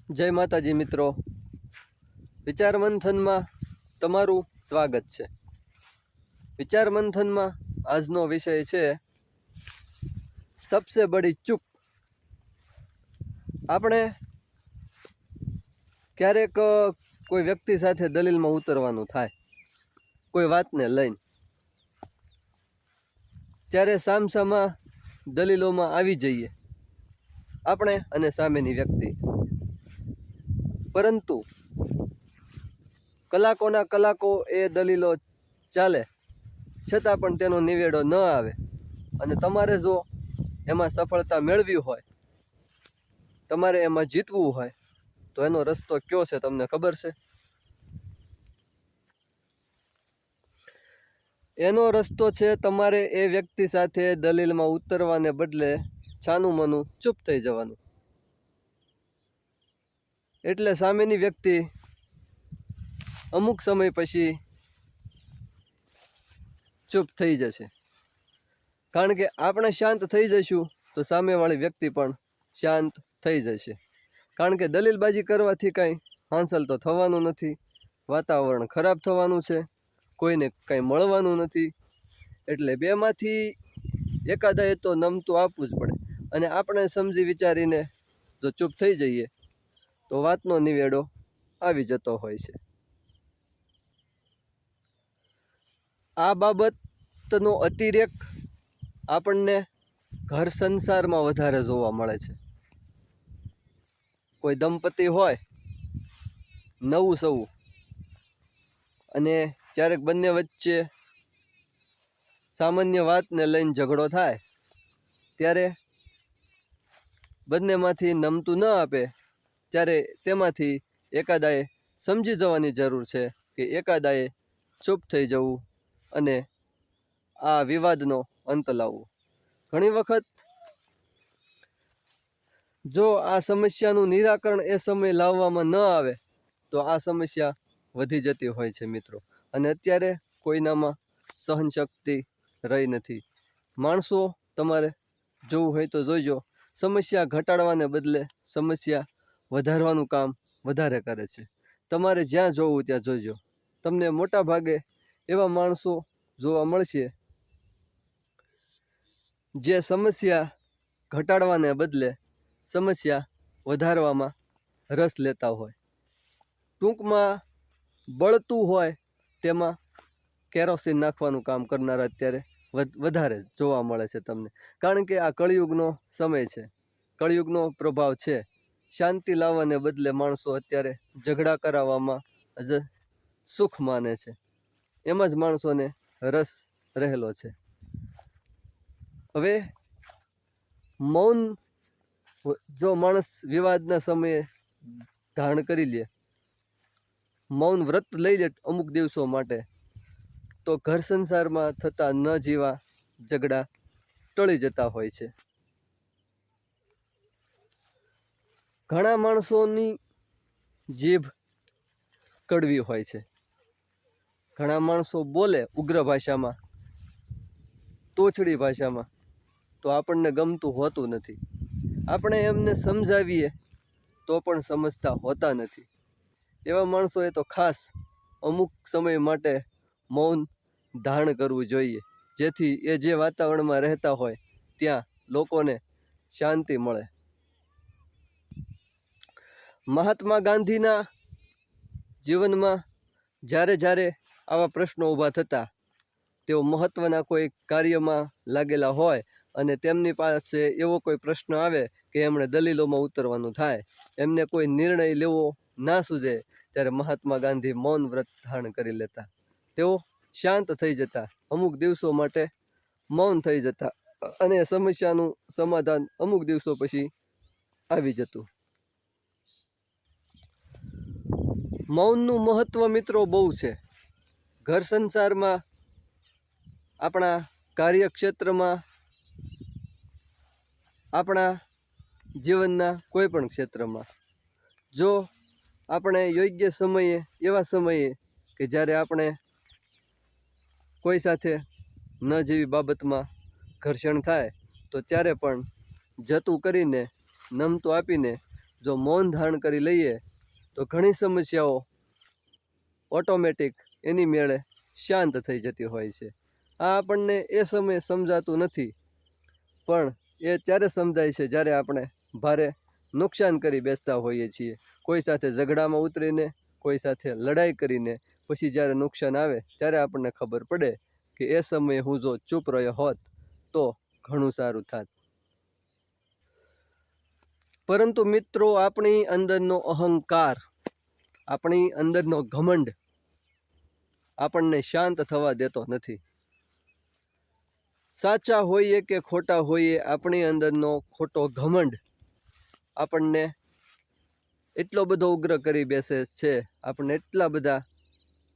जय माताजी मित्रों, विचार मंथन में तमारू स्वागत है। विचार मंथन में आजनो विषय है सबसे बड़ी चूक। आपणे क्यारेक कोई व्यक्ति साथे दलील में उतरवानुं थाय, कोई बात ने लईने, त्यारे सामसामा दलीलों में आवी जईए आपणे अने सामेनी व्यक्ति, परंतु कलाकोना कलाको ए दलीलो चाले छतां पण तेनो निवेडो न आवे अने तमारे जो एमां सफलता मेळवी होय, तमारे एमां जीतवुं होय तो एनो रस्तो क्यो छे तमने खबर छे? एनो रस्तो छे तमारे ए व्यक्ति साथे दलीलमां उतरवाने बदले छाનું મનું ચૂપ થઈ જવાનું। એટલે સામેની વ્યક્તિ અમુક સમય પછી ચૂપ થઈ જશે, કારણ કે આપણે શાંત થઈ જઈશું તો સામેવાળી વ્યક્તિ પણ શાંત થઈ જશે। કારણ કે દલીલબાજી કરવાથી કાંઈ હાંસલ તો થવાનું નથી, વાતાવરણ ખરાબ થવાનું છે, કોઈને કાંઈ મળવાનું નથી। એટલે બેમાંથી એકાદાએ તો નમતું આપવું જ પડે અને આપણે સમજી વિચારીને જો ચૂપ થઈ જઈએ તો વાતનો નિવેડો આવી જતો હોય છે। આ બાબતનો અતિરેક આપણને ઘર સંસારમાં વધારે જોવા મળે છે। કોઈ દંપતિ હોય નવું સવું અને ક્યારેક બંને વચ્ચે સામાન્ય વાતને લઈને ઝઘડો થાય ત્યારે બંનેમાંથી નમતું ન આપે ત્યારે તેમાંથી એકાદાએ સમજી જવાની જરૂર છે કે એકાદાએ ચૂપ થઈ જવું અને આ વિવાદનો અંત લાવવો। ઘણી વખત જો આ સમસ્યાનું નિરાકરણ એ સમય લાવવામાં ન આવે તો આ સમસ્યા વધી જતી હોય છે મિત્રો। અને અત્યારે કોઈનામાં સહનશક્તિ રહી નથી। માણસો તમારે જોવું હોય તો જોઈજો, સમસ્યા ઘટાડવાને બદલે સમસ્યા વધારવાનું કામ વધારે કરે છે। તમારે જ્યાં જોવું ત્યાં જોઈજો, તમને મોટા ભાગે એવા માણસો જોવા મળશે જે સમસ્યા ઘટાડવાને બદલે સમસ્યા વધારવામાં રસ લેતા હોય। ટૂંકમાં બળતું હોય તેમાં કેરોસીન નાખવાનું કામ કરનારા અત્યારે વધારે જોવા મળે છે તમને। કારણ કે આ કળિયુગનો સમય છે, કળિયુગનો પ્રભાવ છે। શાંતિ લાવવાને બદલે માણસો અત્યારે ઝઘડા કરાવવામાં જ સુખ માને છે, એમ જ માણસોને રસ રહેલો છે। હવે મૌન જો માણસ વિવાદના સમયે ધારણ કરી લે, મૌન વ્રત લઈ લે અમુક દિવસો માટે, તો ઘર સંસારમાં થતા ન જેવા ઝઘડા ટળી જતા હોય છે। ઘણા માણસોની જીભ કડવી હોય છે, ઘણા માણસો બોલે ઉગ્ર ભાષામાં, તોછડી ભાષામાં, તો આપણને ગમતું હોતું નથી। આપણે એમને સમજાવીએ તો પણ સમજતા હોતા નથી। એવા માણસોએ તો ખાસ અમુક સમય માટે મૌન ધારણ કરવું જોઈએ, જેથી એ જે વાતાવરણમાં રહેતા હોય ત્યાં લોકોને શાંતિ મળે। મહાત્મા ગાંધીના જીવનમાં જ્યારે જ્યારે આવા પ્રશ્નો ઊભા થતા, તેઓ મહત્ત્વના કોઈ કાર્યમાં લાગેલા હોય અને તેમની પાસે એવો કોઈ પ્રશ્ન આવે કે એમણે દલીલોમાં ઉતરવાનું થાય, એમને કોઈ નિર્ણય લેવો ના સૂઝે, ત્યારે મહાત્મા ગાંધી મૌન વ્રત ધારણ કરી લેતા। તેઓ શાંત થઈ જતા, અમુક દિવસો માટે મૌન થઈ જતા અને સમસ્યાનું સમાધાન અમુક દિવસો પછી આવી જતું। મૌનનું મહત્ત્વ મિત્રો બહુ છે। ઘર સંસારમાં, આપણા કાર્યક્ષેત્રમાં, આપણા જીવનના કોઈ પણ ક્ષેત્રમાં જો આપણે યોગ્ય સમયે, એવા સમયે કે જ્યારે આપણે કોઈ સાથે ન જેવી બાબતમાં ઘર્ષણ થાય તો ત્યારે પણ જતું કરીને, નમતું આપીને જો મૌન ધારણ કરી લઈએ તો ઘણી સમસ્યાઓ ઓટોમેટિક એની મેળે શાંત થઈ જતી હોય છે. આ આપણને એ સમયે સમજાતું નથી, પણ એ ત્યારે સમજાય છે જ્યારે આપણે ભારે નુકસાન કરી બેસતા હોઈએ છીએ. કોઈ સાથે ઝઘડામાં ઉતરીને, કોઈ સાથે લડાઈ કરીને પછી જ્યારે નુકસાન આવે ત્યારે આપણને ખબર પડે કે એ સમયે હું જો ચૂપ રહ્યો હોત તો ઘણું સારું થાત. પરંતુ મિત્રો, આપણી અંદરનો અહંકાર, આપણી અંદરનો ઘમંડ આપણને શાંત થવા દેતો નથી. સાચા હોઈએ કે ખોટા હોઈએ, આપણી અંદરનો ખોટો ઘમંડ આપણને એટલો બધો ઉગ્ર કરી બેસે છે, આપણને એટલા બધા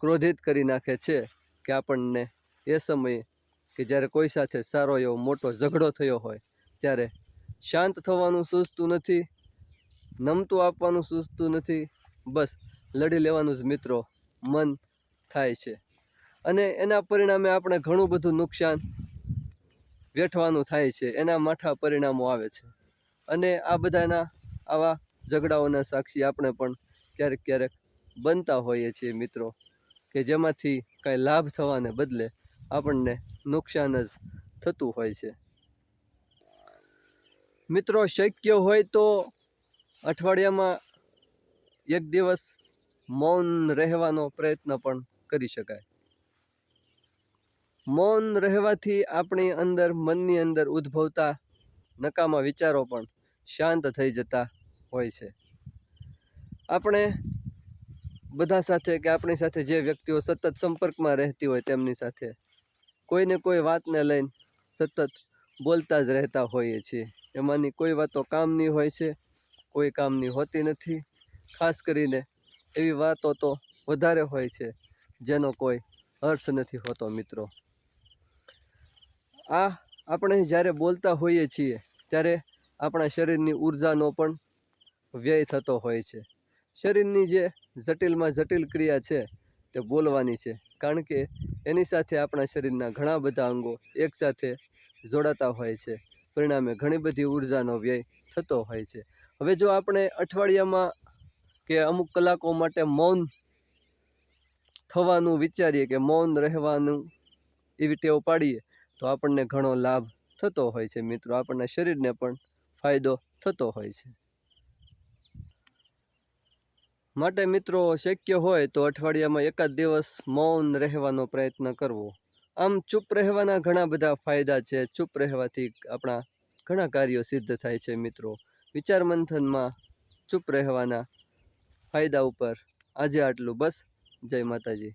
ક્રોધિત કરી નાખે છે કે આપણને એ સમયે કે જ્યારે કોઈ સાથે સારો એવો મોટો ઝઘડો થયો હોય ત્યારે શાંત થવાનું સૂઝતું નથી, નમતું આપવાનું સૂઝતું નથી, બસ લડી લેવાનું જ મિત્રો મન થાય છે. અને એના પરિણામે આપણે ઘણું બધું નુકસાન વેઠવાનું થાય છે, એના માઠા પરિણામો આવે છે. અને આ બધાના આવા ઝઘડાઓના સાક્ષી આપણે પણ ક્યારેક ક્યારેક બનતા હોઈએ છીએ મિત્રો, કે જેમાંથી કાંઈ લાભ થવાને બદલે આપણને નુકસાન જ થતું હોય છે. મિત્રો, શક્ય હોય તો અઠવાડિયામાં એક દિવસ મૌન રહેવાનો પ્રયત્ન પણ કરી શકાય. મૌન રહેવાથી આપણી અંદર, મનની અંદર ઉદ્ભવતા નકામા વિચારો પણ શાંત થઈ જતા હોય છે. આપણે બધા સાથે કે આપણી સાથે જે વ્યક્તિઓ સતત સંપર્કમાં રહેતી હોય તેમની સાથે કોઈને કોઈ વાતને લઈને સતત બોલતા જ રહેતા હોઈએ છીએ. એમાંની કોઈ વાતો કામની હોય છે, કોઈ કામની હોતી નથી. ખાસ કરીને એવી વાતો તો વધારે હોય છે જેનો કોઈ અર્થ નથી હોતો મિત્રો. આ આપણે જ્યારે બોલતા હોઈએ છીએ ત્યારે આપણા શરીરની ઉર્જાનો પણ વ્યય થતો હોય છે. શરીરની જે જટિલમાં જટિલ ક્રિયા છે તે બોલવાની છે, કારણ કે એની સાથે આપણા શરીરના ઘણા બધા અંગો એકસાથે જોડાતા હોય છે. પરિણામે ઘણી બધી ઉર્જાનો વ્યય થતો હોય છે. હવે જો આપણે અઠવાડિયામાં કે અમુક કલાકો માટે મૌન થવાનું વિચારીએ, કે મૌન રહેવાનું એવી ટેવ પાડીએ તો આપણને ઘણો લાભ થતો હોય છે મિત્રો. આપણને શરીરને પણ ફાયદો થતો હોય છે. માટે મિત્રો, શક્ય હોય તો અઠવાડિયામાં એકાદ દિવસ મૌન રહેવાનો પ્રયત્ન કરવો. આમ ચૂપ રહેવાના ઘણા બધા ફાયદા છે. ચૂપ રહેવાથી આપણા ઘણા કાર્યો સિદ્ધ થાય છે મિત્રો. વિચાર મંથનમાં ચૂપ રહેવાના ફાયદા ઉપર આજે આટલું. બસ. જય માતાજી.